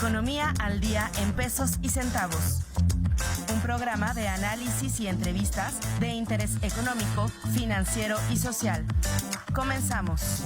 Economía al día en pesos y centavos. Un programa de análisis y entrevistas de interés económico, financiero y social. Comenzamos.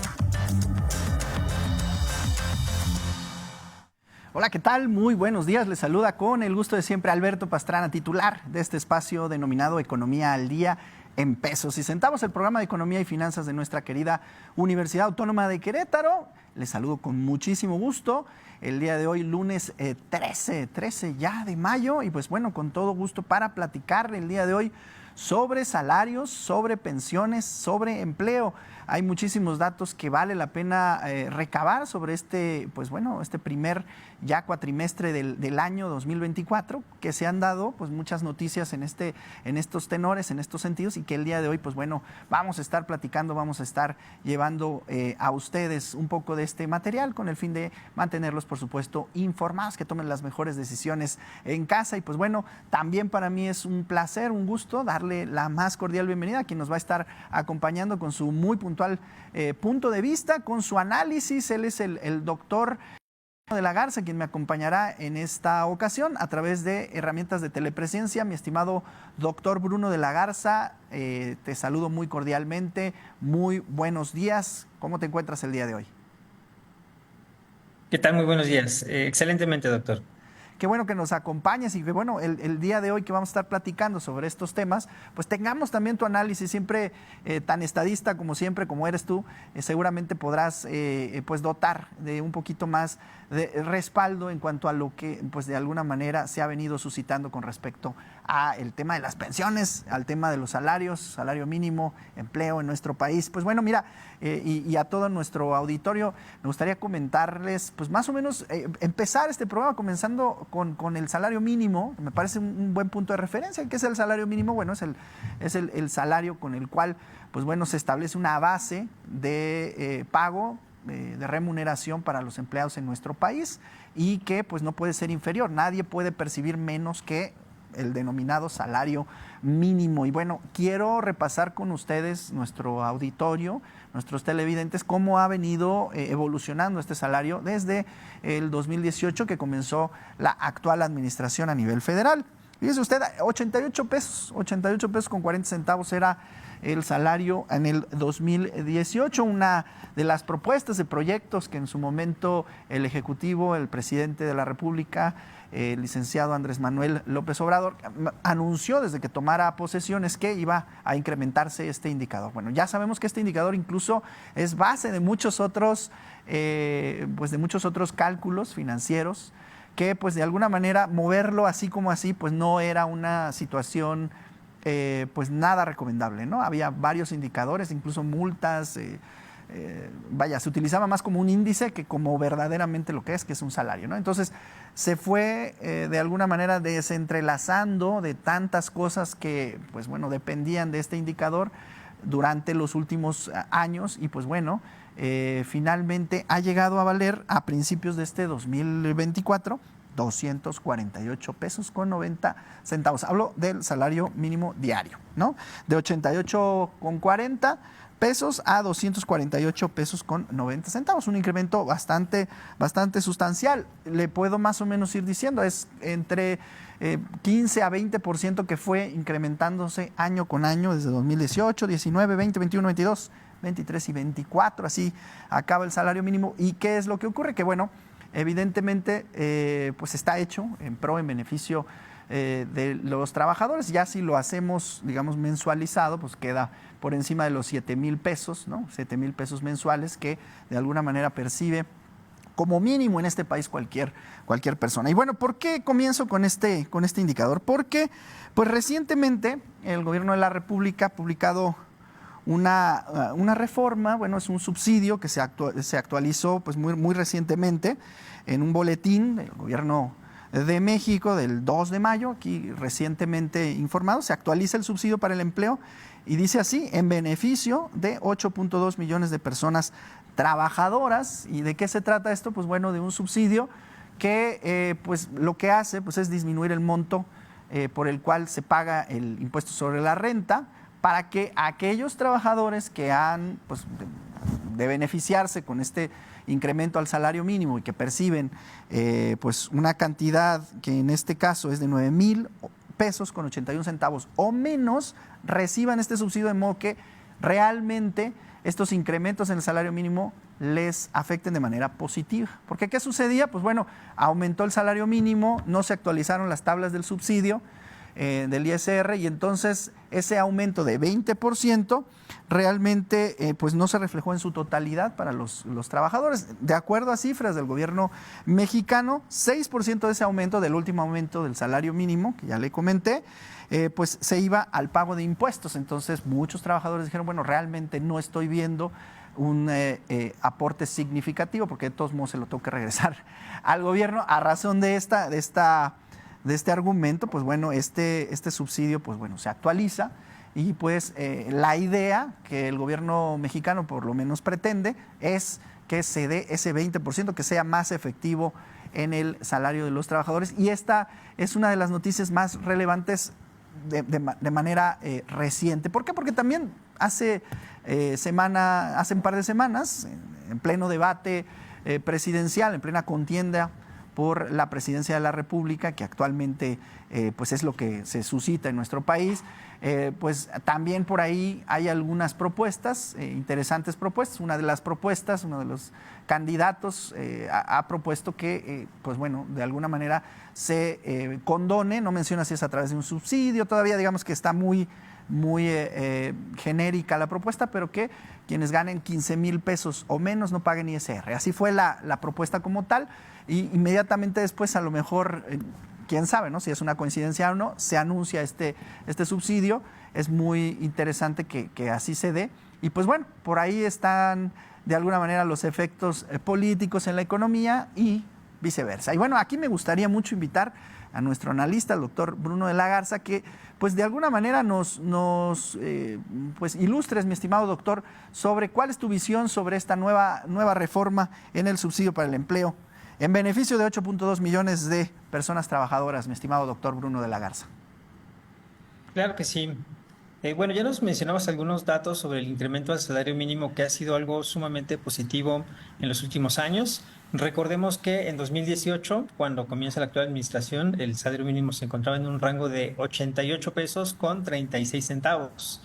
Hola, ¿qué tal? Muy buenos días. Les saluda con el gusto de siempre Alberto Pastrana, titular de este espacio denominado Economía al Día en Pesos y Centavos, el programa de Economía y Finanzas de nuestra querida Universidad Autónoma de Querétaro. Les saludo con muchísimo gusto. El día de hoy, lunes 13 ya de mayo, y pues bueno, con todo gusto para platicar el día de hoy sobre salarios, sobre pensiones, sobre empleo. Hay muchísimos datos que vale la pena recabar sobre este primer ya cuatrimestre del año 2024, que se han dado pues muchas noticias en estos tenores, en estos sentidos, y que el día de hoy pues bueno, vamos a estar platicando, vamos a estar llevando a ustedes un poco de este material con el fin de mantenerlos, por supuesto, informados, que tomen las mejores decisiones en casa. Y pues bueno, también para mí es un placer, un gusto darle la más cordial bienvenida a quien nos va a estar acompañando con su muy puntual punto de vista, con su análisis. Él es el doctor de la Garza, quien me acompañará en esta ocasión a través de herramientas de telepresencia. Mi estimado doctor Bruno de la Garza, te saludo muy cordialmente. Muy buenos días. ¿Cómo te encuentras el día de hoy? ¿Qué tal? Muy buenos días. Excelentemente, doctor. Qué bueno que nos acompañes y que bueno, el día de hoy que vamos a estar platicando sobre estos temas, pues tengamos también tu análisis, siempre tan estadista como siempre, como eres tú. Seguramente podrás pues dotar de un poquito más de respaldo en cuanto a lo que pues de alguna manera se ha venido suscitando con respecto a el tema de las pensiones, al tema de los salarios, salario mínimo, empleo en nuestro país. Pues bueno, mira, y a todo nuestro auditorio me gustaría comentarles, pues más o menos empezar este programa comenzando con el salario mínimo. Me parece un buen punto de referencia. ¿Qué es el salario mínimo? Bueno, es el salario con el cual pues bueno, se establece una base de pago, de remuneración para los empleados en nuestro país, y que pues no puede ser inferior. Nadie puede percibir menos que el denominado salario mínimo. Y bueno, quiero repasar con ustedes, nuestro auditorio, nuestros televidentes, cómo ha venido evolucionando este salario desde el 2018, que comenzó la actual administración a nivel federal. Fíjese usted, 88 pesos con 40 centavos era el salario en el 2018. Una de las propuestas de proyectos que en su momento el Ejecutivo, el presidente de la República, el licenciado Andrés Manuel López Obrador, anunció desde que tomara posesiones que iba a incrementarse este indicador. Bueno, ya sabemos que este indicador incluso es base de muchos otros cálculos financieros, que pues de alguna manera moverlo así como así pues no era una situación pues nada recomendable, ¿no? Había varios indicadores, incluso multas, se utilizaba más como un índice que como verdaderamente lo que es un salario, ¿no? Entonces se fue de alguna manera desentrelazando de tantas cosas que pues bueno, dependían de este indicador durante los últimos años, y pues bueno, finalmente ha llegado a valer a principios de este 2024 248 pesos con 90 centavos. Hablo del salario mínimo diario, ¿no? De 88,40 pesos a 248 pesos con 90 centavos. Un incremento bastante sustancial. Le puedo más o menos ir diciendo, es entre 15 a 20% que fue incrementándose año con año desde 2018, 19, 20, 21, 22, 23 y 24. Así acaba el salario mínimo. ¿Y qué es lo que ocurre? Que bueno, evidentemente pues está hecho en beneficio de los trabajadores. Ya si lo hacemos, digamos, mensualizado, pues queda por encima de los 7,000 pesos, ¿no? 7,000 pesos mensuales que de alguna manera percibe como mínimo en este país cualquier persona. Y bueno, ¿por qué comienzo con este indicador? Porque pues recientemente el gobierno de la República ha publicado una reforma. Bueno, es un subsidio que se actualizó pues muy recientemente en un boletín del gobierno de México del 2 de mayo, aquí recientemente informado. Se actualiza el subsidio para el empleo y dice así: en beneficio de 8.2 millones de personas trabajadoras. ¿Y de qué se trata esto? Pues bueno, de un subsidio que pues lo que hace pues es disminuir el monto por el cual se paga el impuesto sobre la renta, para que aquellos trabajadores que han pues de beneficiarse con este incremento al salario mínimo y que perciben pues una cantidad que en este caso es de 9,000 pesos con 81 centavos o menos, reciban este subsidio, de modo que realmente estos incrementos en el salario mínimo les afecten de manera positiva. Porque ¿qué sucedía? Pues bueno, aumentó el salario mínimo, no se actualizaron las tablas del subsidio del ISR, y entonces ese aumento de 20% realmente pues no se reflejó en su totalidad para los trabajadores. De acuerdo a cifras del gobierno mexicano, 6% de ese aumento, del último aumento del salario mínimo, que ya le comenté, pues se iba al pago de impuestos. Entonces muchos trabajadores dijeron, bueno, realmente no estoy viendo un aporte significativo, porque de todos modos se lo tengo que regresar al gobierno. A razón de este argumento, pues bueno, este subsidio pues bueno, se actualiza, y pues la idea que el gobierno mexicano por lo menos pretende es que se dé ese 20%, que sea más efectivo en el salario de los trabajadores, y esta es una de las noticias más relevantes de manera reciente. ¿Por qué? Porque también hace un par de semanas, en pleno debate presidencial, en plena contienda por la presidencia de la República, que actualmente pues es lo que se suscita en nuestro país, pues también por ahí hay algunas propuestas, interesantes propuestas. Una de las propuestas, uno de los candidatos ha propuesto que, pues bueno, de alguna manera se condone, no menciona si es a través de un subsidio, todavía digamos que está muy genérica la propuesta, pero que quienes ganen 15,000 pesos o menos no paguen ISR. Así fue la propuesta como tal, y inmediatamente después, a lo mejor, quién sabe, ¿no?, si es una coincidencia o no, se anuncia este subsidio. Es muy interesante que así se dé, y pues bueno, por ahí están de alguna manera los efectos políticos en la economía y viceversa. Y bueno, aquí me gustaría mucho invitar a nuestro analista, el doctor Bruno de la Garza, que pues de alguna manera nos pues ilustres, mi estimado doctor, sobre cuál es tu visión sobre esta nueva reforma en el subsidio para el empleo en beneficio de 8.2 millones de personas trabajadoras, mi estimado doctor Bruno de la Garza. Claro que sí. Bueno, ya nos mencionabas algunos datos sobre el incremento al salario mínimo, que ha sido algo sumamente positivo en los últimos años. Recordemos que en 2018, cuando comienza la actual administración, el salario mínimo se encontraba en un rango de 88 pesos con 36 centavos.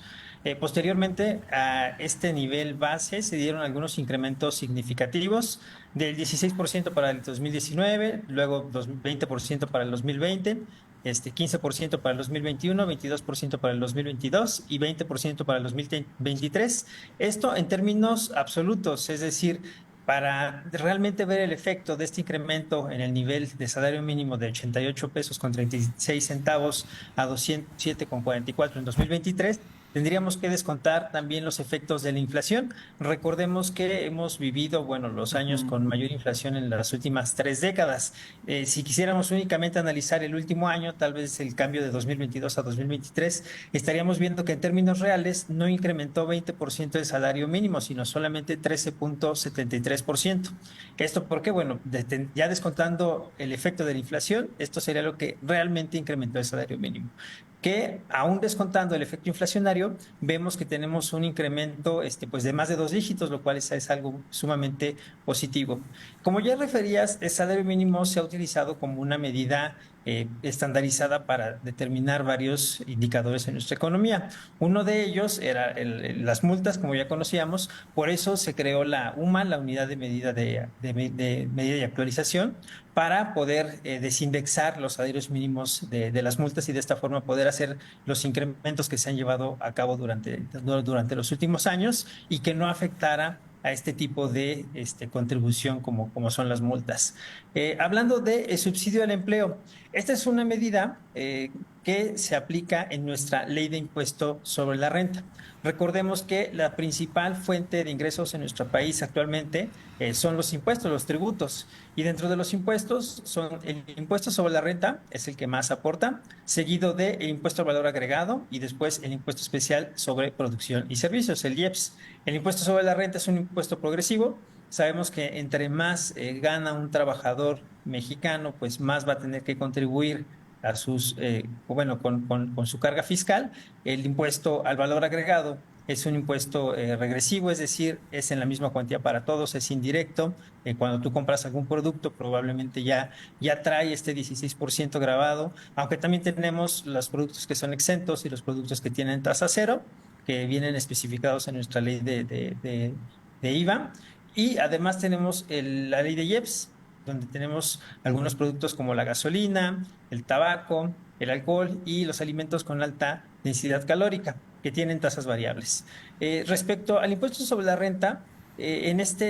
Posteriormente a este nivel base se dieron algunos incrementos significativos del 16% para el 2019, luego 20% para el 2020, 15% para el 2021, 22% para el 2022 y 20% para el 2023. Esto en términos absolutos, es decir, para realmente ver el efecto de este incremento en el nivel de salario mínimo de 88 pesos con 36 centavos a 207,44 en 2023, tendríamos que descontar también los efectos de la inflación. Recordemos que hemos vivido, bueno, los años con mayor inflación en las últimas 3 décadas. Si quisiéramos únicamente analizar el último año, tal vez el cambio de 2022 a 2023, estaríamos viendo que en términos reales no incrementó 20% el salario mínimo, sino solamente 13,73%. ¿Esto por qué? Bueno, ya descontando el efecto de la inflación, esto sería lo que realmente incrementó el salario mínimo, que aún descontando el efecto inflacionario, vemos que tenemos un incremento pues de más de 2 dígitos, lo cual es algo sumamente positivo. Como ya referías, el salario mínimo se ha utilizado como una medida estandarizada para determinar varios indicadores en nuestra economía. Uno de ellos era las multas, como ya conocíamos. Por eso se creó la UMA, la unidad de medida de medida y actualización, para poder desindexar los salarios mínimos de las multas, y de esta forma poder hacer los incrementos que se han llevado a cabo durante los últimos años y que no afectara a este tipo de contribución como son las multas. Hablando de subsidio al empleo, esta es una medida que se aplica en nuestra ley de impuesto sobre la renta. Recordemos que la principal fuente de ingresos en nuestro país actualmente son los impuestos, los tributos. Y dentro de los impuestos son el impuesto sobre la renta, es el que más aporta, seguido del impuesto al valor agregado y después el impuesto especial sobre producción y servicios, el IEPS. El impuesto sobre la renta es un impuesto progresivo. Sabemos que entre más gana un trabajador mexicano, pues más va a tener que contribuir a sus, con su carga fiscal. El impuesto al valor agregado es un impuesto regresivo, es decir, es en la misma cuantía para todos, es indirecto. Cuando tú compras algún producto, probablemente ya trae este 16% grabado, aunque también tenemos los productos que son exentos y los productos que tienen tasa cero, que vienen especificados en nuestra ley de IVA. Y además tenemos la ley de IEPS, donde tenemos algunos productos como la gasolina, el tabaco, el alcohol y los alimentos con alta densidad calórica, que tienen tasas variables. Respecto al impuesto sobre la renta, en esta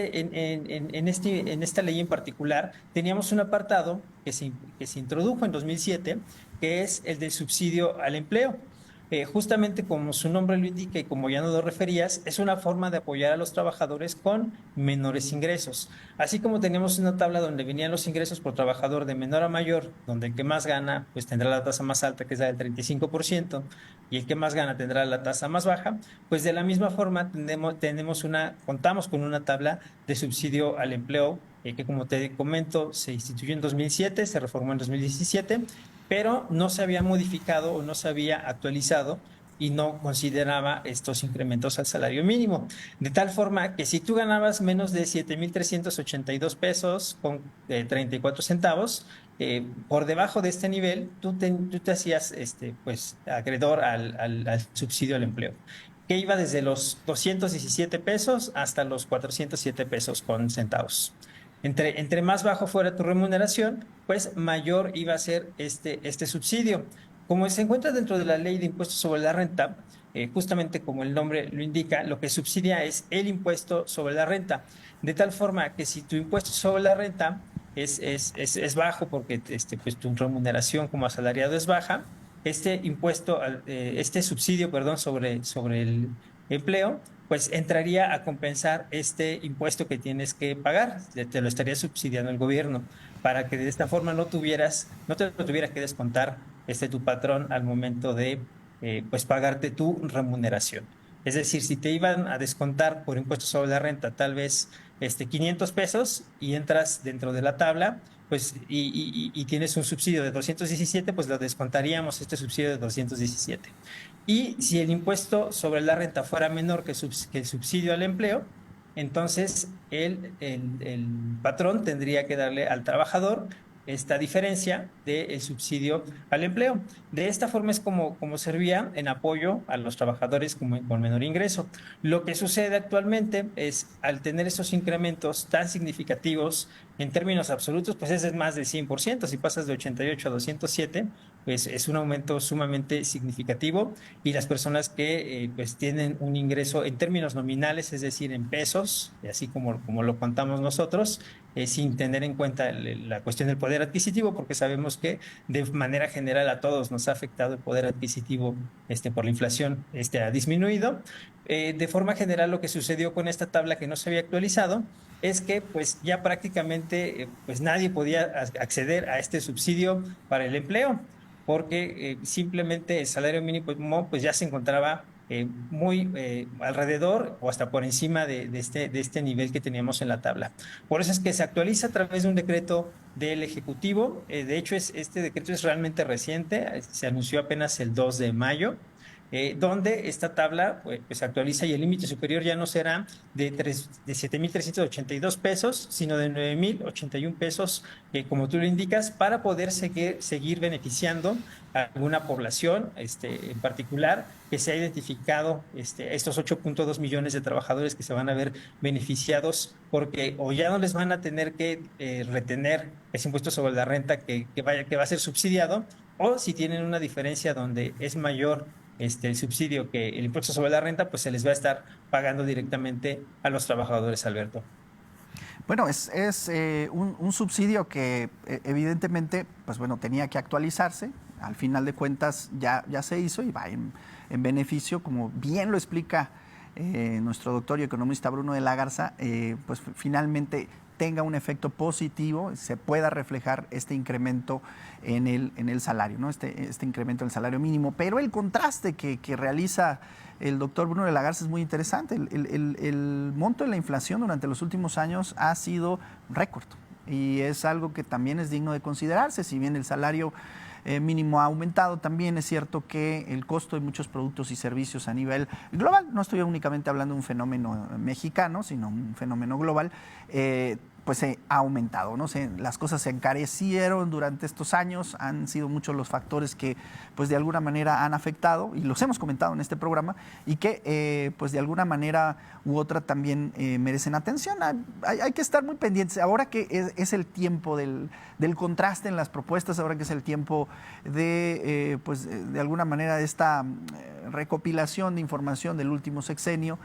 ley en particular, teníamos un apartado que se introdujo en 2007, que es el del subsidio al empleo. Justamente como su nombre lo indica y como ya nos lo referías, es una forma de apoyar a los trabajadores con menores ingresos. Así como teníamos una tabla donde venían los ingresos por trabajador de menor a mayor, donde el que más gana pues tendrá la tasa más alta, que es la del 35%, y el que más gana tendrá la tasa más baja, pues de la misma forma contamos con una tabla de subsidio al empleo, que como te comento, se instituyó en 2007, se reformó en 2017, pero no se había modificado o no se había actualizado y no consideraba estos incrementos al salario mínimo. De tal forma que si tú ganabas menos de 7,382 pesos con 34 centavos, por debajo de este nivel, tú te hacías pues, acreedor al subsidio al empleo, que iba desde los 217 pesos hasta los 407 pesos con centavos. Entre más bajo fuera tu remuneración, pues mayor iba a ser este subsidio. Como se encuentra dentro de la ley de impuestos sobre la renta, justamente como el nombre lo indica, lo que subsidia es el impuesto sobre la renta. De tal forma que si tu impuesto sobre la renta es bajo porque pues, tu remuneración como asalariado es baja, este subsidio, perdón, sobre el empleo, pues entraría a compensar este impuesto que tienes que pagar, te lo estaría subsidiando el gobierno, para que de esta forma no te lo tuviera que descontar tu patrón al momento de pues pagarte tu remuneración. Es decir, si te iban a descontar por impuestos sobre la renta tal vez 500 pesos y entras dentro de la tabla, pues y tienes un subsidio de 217, pues lo descontaríamos este subsidio de 217. Y si el impuesto sobre la renta fuera menor que el subsidio al empleo, entonces el patrón tendría que darle al trabajador esta diferencia del subsidio al empleo. De esta forma es como servía en apoyo a los trabajadores con menor ingreso. Lo que sucede actualmente es, al tener estos incrementos tan significativos en términos absolutos, pues ese es más del 100%. Si pasas de 88 a 207, pues es un aumento sumamente significativo, y las personas que pues tienen un ingreso en términos nominales, es decir, en pesos, así como lo contamos nosotros, sin tener en cuenta la cuestión del poder adquisitivo, porque sabemos que de manera general a todos nos ha afectado el poder adquisitivo por la inflación, ha disminuido. De forma general, lo que sucedió con esta tabla que no se había actualizado es que pues ya prácticamente pues nadie podía acceder a este subsidio para el empleo, porque simplemente el salario mínimo pues ya se encontraba muy alrededor o hasta por encima de este nivel que teníamos en la tabla. Por eso es que se actualiza a través de un decreto del Ejecutivo. De hecho, este decreto es realmente reciente, se anunció apenas el 2 de mayo. Donde esta tabla pues se actualiza, y el límite superior ya no será de 7,382 pesos, sino de 9,081 pesos, como tú lo indicas, para poder seguir beneficiando a alguna población en particular que se ha identificado, estos 8,2 millones de trabajadores que se van a ver beneficiados, porque o ya no les van a tener que retener ese impuesto sobre la renta que va a ser subsidiado, o si tienen una diferencia donde es mayor el subsidio que el impuesto sobre la renta, pues se les va a estar pagando directamente a los trabajadores, Alberto. Bueno, es un subsidio que evidentemente, pues bueno, tenía que actualizarse. Al final de cuentas ya se hizo y va en beneficio, como bien lo explica nuestro doctor y economista Bruno de la Garza, pues finalmente tenga un efecto positivo, se pueda reflejar este incremento en el salario, ¿no? Este incremento del salario mínimo. Pero el contraste que realiza el doctor Bruno de la Garza es muy interesante. El monto de la inflación durante los últimos años ha sido récord, y es algo que también es digno de considerarse. Si bien el salario mínimo ha aumentado. También es cierto que el costo de muchos productos y servicios a nivel global, no estoy únicamente hablando de un fenómeno mexicano, sino un fenómeno global, pues ha aumentado, ¿no? Las cosas se encarecieron durante estos años, han sido muchos los factores que pues de alguna manera han afectado, y los hemos comentado en este programa, y que pues de alguna manera u otra también merecen atención. Hay que estar muy pendientes, ahora que es el tiempo del contraste en las propuestas, ahora que es el tiempo de pues de alguna manera de esta recopilación de información del último sexenio,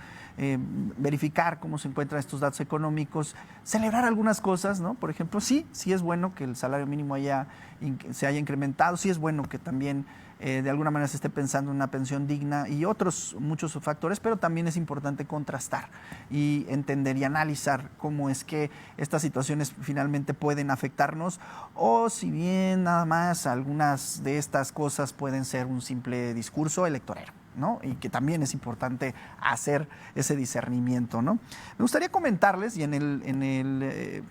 verificar cómo se encuentran estos datos económicos, celebrar algunas cosas, ¿no? Por ejemplo, sí es bueno que el salario mínimo se haya incrementado, sí es bueno que también de alguna manera se esté pensando en una pensión digna y otros muchos factores, pero también es importante contrastar y entender y analizar cómo es que estas situaciones finalmente pueden afectarnos, o si bien nada más algunas de estas cosas pueden ser un simple discurso electorero, ¿no? Y que también es importante hacer ese discernimiento, ¿no? Me gustaría comentarles, y en el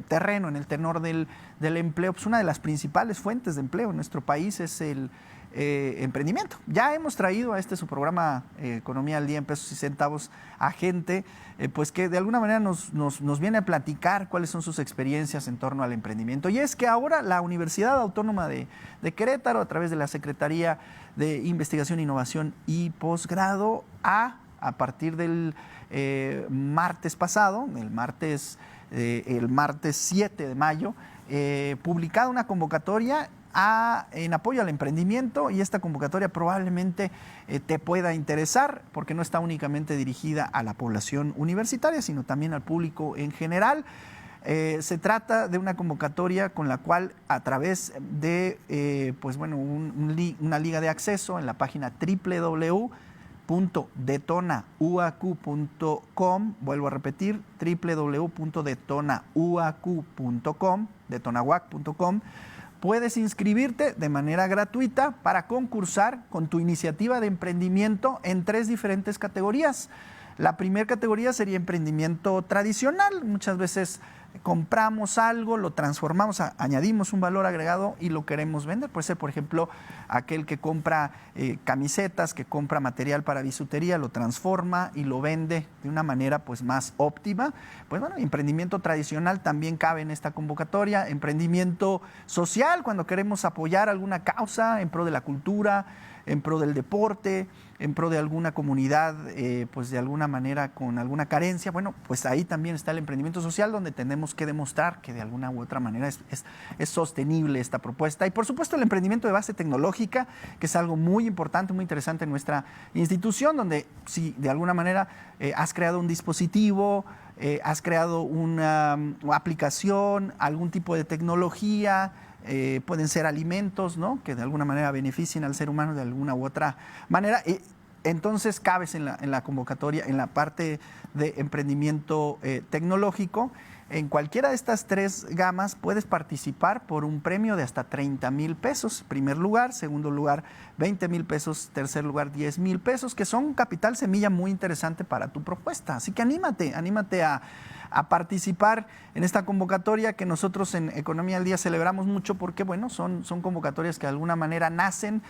terreno, en el tenor del empleo, pues una de las principales fuentes de empleo en nuestro país es el emprendimiento. Ya hemos traído a su programa Economía al Día en Pesos y Centavos a gente pues que de alguna manera nos viene a platicar cuáles son sus experiencias en torno al emprendimiento. Y es que ahora la Universidad Autónoma de Querétaro, a través de la Secretaría de Investigación, Innovación y Posgrado, a partir del martes pasado, el martes 7 de mayo, publicado una convocatoria en apoyo al emprendimiento, y esta convocatoria probablemente te pueda interesar porque no está únicamente dirigida a la población universitaria, sino también al público en general. Se trata de una convocatoria con la cual, a través de pues bueno, una liga de acceso en la página www.detonauac.com, vuelvo a repetir, www.detonauac.com, detonauac.com, puedes inscribirte de manera gratuita para concursar con tu iniciativa de emprendimiento en 3 diferentes categorías. La primera categoría sería emprendimiento tradicional. Muchas veces compramos algo, lo transformamos, añadimos un valor agregado y lo queremos vender. Puede ser, por ejemplo, aquel que compra camisetas, que compra material para bisutería, lo transforma y lo vende de una manera pues más óptima. Pues bueno, emprendimiento tradicional también cabe en esta convocatoria. Emprendimiento social, cuando queremos apoyar alguna causa en pro de la cultura, en pro del deporte, en pro de alguna comunidad, pues de alguna manera con alguna carencia. Bueno, pues ahí también está el emprendimiento social, donde tenemos que demostrar que de alguna u otra manera es sostenible esta propuesta. Y por supuesto el emprendimiento de base tecnológica, que es algo muy importante, muy interesante en nuestra institución, donde si de alguna manera has creado un dispositivo, has creado una aplicación, algún tipo de tecnología, pueden ser alimentos, ¿no?, que de alguna manera beneficien al ser humano de alguna u otra manera. Entonces cabes en la convocatoria, en la parte de emprendimiento tecnológico. En cualquiera de estas 3 gamas puedes participar por un premio de hasta 30,000 pesos. Primer lugar, segundo lugar, 20,000 pesos, tercer lugar, 10,000 pesos, que son un capital semilla muy interesante para tu propuesta. Así que anímate a participar en esta convocatoria que nosotros en Economía al Día celebramos mucho, porque bueno, son convocatorias que de alguna manera nacen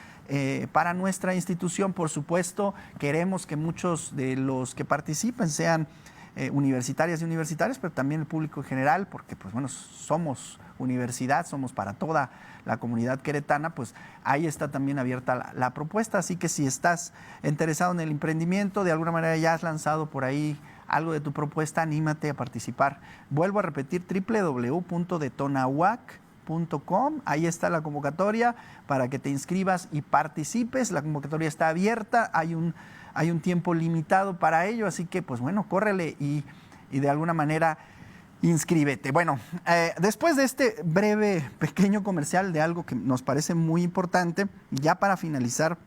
para nuestra institución. Por supuesto, queremos que muchos de los que participen sean universitarias y universitarios, pero también el público en general, porque pues bueno, somos universidad, somos para toda la comunidad queretana. Pues ahí está también abierta la propuesta. Así que si estás interesado en el emprendimiento, de alguna manera ya has lanzado por ahí algo de tu propuesta, anímate a participar. Vuelvo a repetir, www.detonauac.com, ahí está la convocatoria para que te inscribas y participes. La convocatoria está abierta, hay un tiempo limitado para ello, así que pues bueno, córrele y de alguna manera inscríbete. Bueno, después de este breve pequeño comercial de algo que nos parece muy importante, ya para finalizar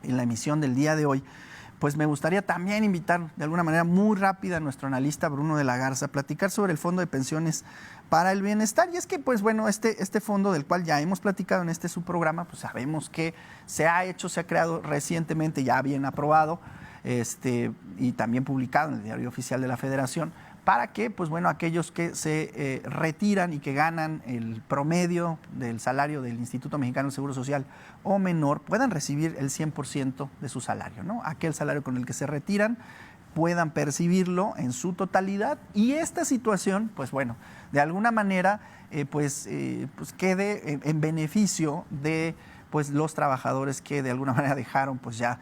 en la emisión del día de hoy, pues me gustaría también invitar de alguna manera muy rápida a nuestro analista Bruno de la Garza a platicar sobre el Fondo de Pensiones para el Bienestar. Y es que, pues bueno, este fondo del cual ya hemos platicado en su programa, pues sabemos que se ha creado recientemente, ya bien aprobado, y también publicado en el Diario Oficial de la Federación, para que, pues bueno, aquellos que se retiran y que ganan el promedio del salario del Instituto Mexicano del Seguro Social o menor puedan recibir el 100% de su salario, ¿no? Aquel salario con el que se retiran puedan percibirlo en su totalidad, y esta situación, pues bueno, de alguna manera, pues quede en beneficio de pues los trabajadores que de alguna manera dejaron pues ya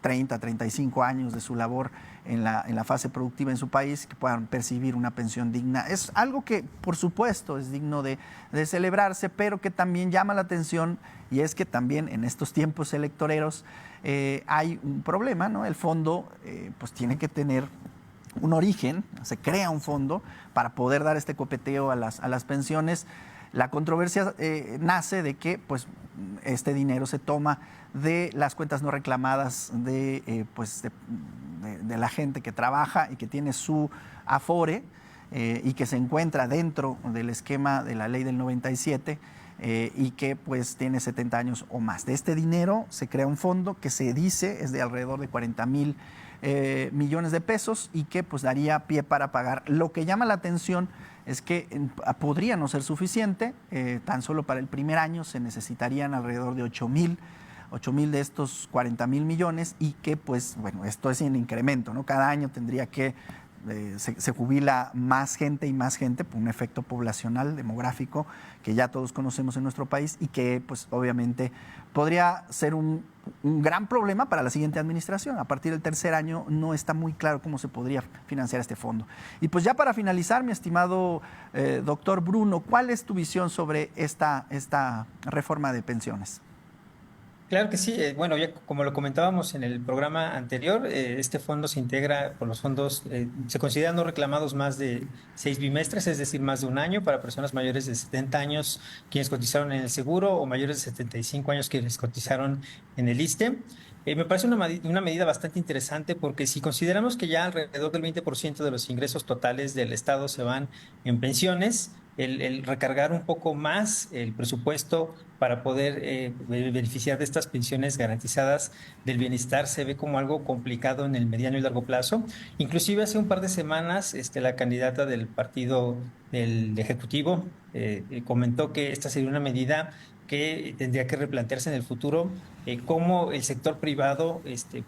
30, 35 años de su labor en la fase productiva en su país, que puedan percibir una pensión digna. Es algo que, por supuesto, es digno de celebrarse, pero que también llama la atención, y es que también en estos tiempos electoreros hay un problema, ¿no? El fondo pues tiene que tener un origen, se crea un fondo para poder dar este copeteo a las pensiones. La controversia nace de que pues, este dinero se toma de las cuentas no reclamadas de la gente que trabaja y que tiene su Afore y que se encuentra dentro del esquema de la ley del 97 y que pues tiene 70 años o más. De este dinero se crea un fondo que se dice es de alrededor de 40,000 millones de pesos y que pues daría pie para pagar. Lo que llama la atención es que podría no ser suficiente, tan solo para el primer año se necesitarían alrededor de 8,000 de estos 40,000 millones, y que pues bueno, esto es en incremento, ¿no? Cada año tendría que se jubila más gente y más gente por un efecto poblacional, demográfico, que ya todos conocemos en nuestro país, y que pues obviamente podría ser un gran problema para la siguiente administración. A partir del tercer año no está muy claro cómo se podría financiar este fondo. Y pues ya para finalizar, mi estimado doctor Bruno, ¿cuál es tu visión sobre esta reforma de pensiones? Claro que sí. Bueno, ya como lo comentábamos en el programa anterior, este fondo se integra con los fondos, se consideran no reclamados más de 6 bimestres, es decir, más de un año, para personas mayores de 70 años quienes cotizaron en el seguro o mayores de 75 años quienes cotizaron en el ISSSTE. Me parece una medida bastante interesante, porque si consideramos que ya alrededor del 20% de los ingresos totales del Estado se van en pensiones, el recargar un poco más el presupuesto para poder beneficiar de estas pensiones garantizadas del bienestar se ve como algo complicado en el mediano y largo plazo. Inclusive hace un par de semanas la candidata del partido del Ejecutivo comentó que esta sería una medida que tendría que replantearse en el futuro, cómo el sector privado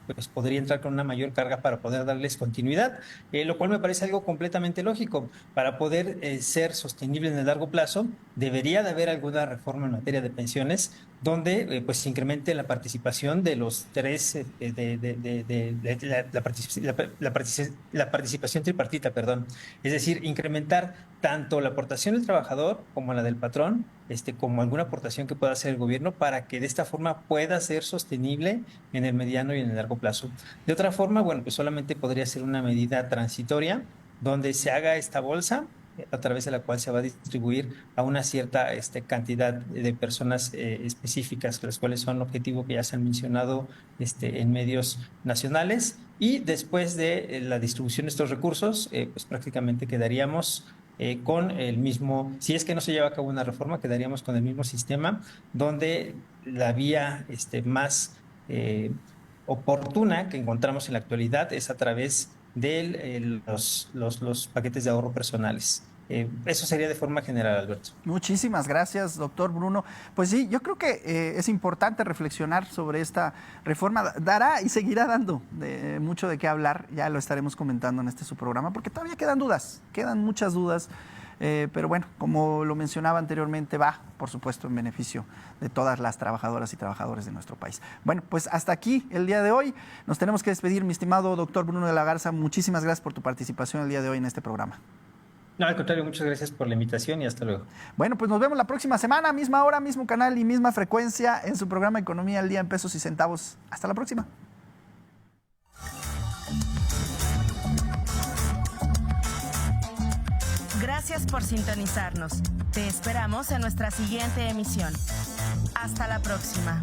pues podría entrar con una mayor carga para poder darles continuidad, lo cual me parece algo completamente lógico. Para poder ser sostenible en el largo plazo, debería de haber alguna reforma en materia de pensiones donde pues se incremente la participación de los tres, la participación tripartita, perdón. Es decir, incrementar tanto la aportación del trabajador como la del patrón, como alguna aportación que pueda hacer el gobierno, para que de esta forma pueda ser sostenible en el mediano y en el largo plazo. De otra forma, bueno, pues solamente podría ser una medida transitoria donde se haga esta bolsa a través de la cual se va a distribuir a una cierta cantidad de personas específicas, las cuales son el objetivo que ya se han mencionado en medios nacionales, y después de la distribución de estos recursos, pues prácticamente quedaríamos con el mismo, si es que no se lleva a cabo una reforma, quedaríamos con el mismo sistema, donde la vía más oportuna que encontramos en la actualidad es a través de los paquetes de ahorro personales. Eso sería de forma general, Alberto. Muchísimas gracias, doctor Bruno. Pues sí, yo creo que es importante reflexionar sobre esta reforma. Dará y seguirá dando mucho de qué hablar. Ya lo estaremos comentando en su programa, porque todavía quedan dudas, quedan muchas dudas. Pero bueno, como lo mencionaba anteriormente, va, por supuesto, en beneficio de todas las trabajadoras y trabajadores de nuestro país. Bueno, pues hasta aquí el día de hoy. Nos tenemos que despedir, mi estimado doctor Bruno de la Garza. Muchísimas gracias por tu participación el día de hoy en este programa. No, al contrario, muchas gracias por la invitación y hasta luego. Bueno, pues nos vemos la próxima semana, misma hora, mismo canal y misma frecuencia en su programa Economía al Día en Pesos y Centavos. Hasta la próxima. Gracias por sintonizarnos. Te esperamos en nuestra siguiente emisión. Hasta la próxima.